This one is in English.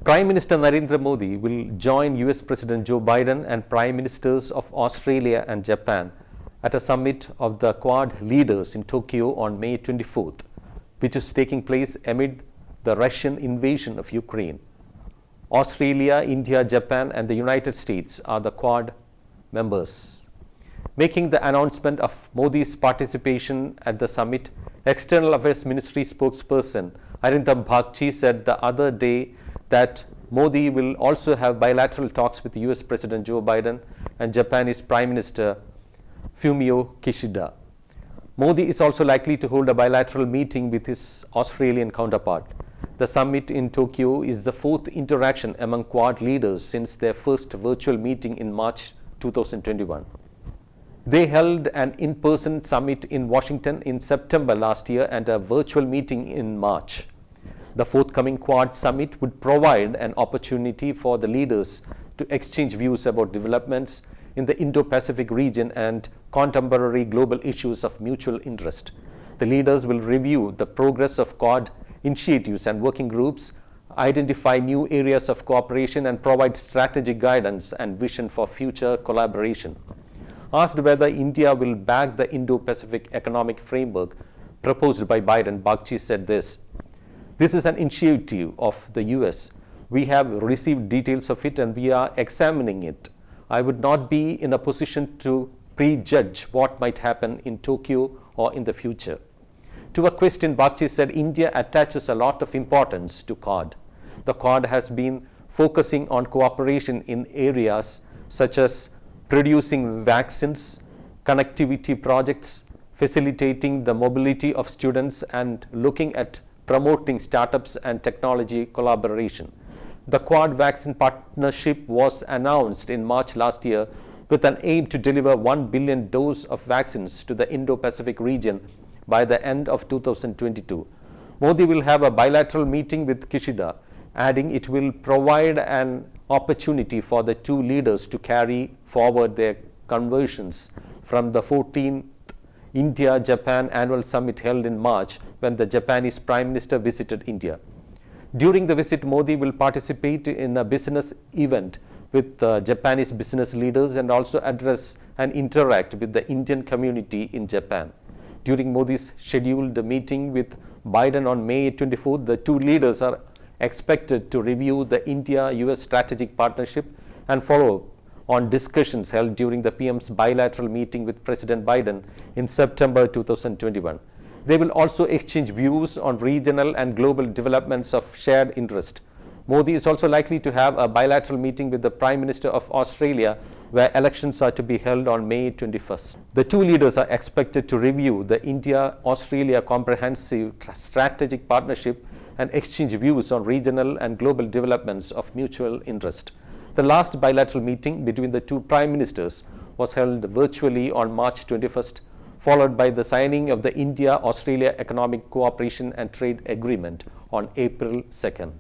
Prime Minister Narendra Modi will join US President Joe Biden and Prime Ministers of Australia and Japan at a summit of the Quad leaders in Tokyo on May 24th, which is taking place amid the Russian invasion of Ukraine. Australia, India, Japan, and the United States are the Quad members. Making the announcement of Modi's participation at the summit, External Affairs Ministry spokesperson Arindam Bagchi said the other day that Modi will also have bilateral talks with US President Joe Biden and Japanese Prime Minister Fumio Kishida. Modi is also likely to hold a bilateral meeting with his Australian counterpart. The summit in Tokyo is the fourth interaction among Quad leaders since their first virtual meeting in March 2021. They held an in-person summit in Washington in September last year and a virtual meeting in March. The forthcoming Quad summit would provide an opportunity for the leaders to exchange views about developments in the Indo-Pacific region and contemporary global issues of mutual interest. The leaders will review the progress of Quad initiatives and working groups, identify new areas of cooperation, and provide strategic guidance and vision for future collaboration. Asked whether India will back the Indo-Pacific economic framework proposed by Biden, Bagchi said this: "This is an initiative of the US. We have received details of it and we are examining it. I would not be in a position to prejudge what might happen in Tokyo or in the future." To a question, Bagchi said India attaches a lot of importance to Quad. The Quad has been focusing on cooperation in areas such as producing vaccines, connectivity projects, facilitating the mobility of students, and looking at promoting startups and technology collaboration. The Quad vaccine partnership was announced in March last year with an aim to deliver 1 billion doses of vaccines to the Indo-Pacific region by the end of 2022. Modi will have a bilateral meeting with Kishida, adding it will provide an opportunity for the two leaders to carry forward their conversations from the 14th India-Japan annual summit held in March when the Japanese Prime Minister visited India. During the visit, Modi will participate in a business event with Japanese business leaders and also address and interact with the Indian community in Japan. During Modi's scheduled meeting with Biden on May 24th, the two leaders are expected to review the India-US strategic partnership and follow on discussions held during the PM's bilateral meeting with President Biden in September 2021. They will also exchange views on regional and global developments of shared interest. Modi is also likely to have a bilateral meeting with the Prime Minister of Australia, where elections are to be held on May 21st. The two leaders are expected to review the India-Australia Comprehensive Strategic Partnership and exchange views on regional and global developments of mutual interest. The last bilateral meeting between the two prime ministers was held virtually on March 21st, followed by the signing of the India-Australia Economic Cooperation and Trade Agreement on April 2nd.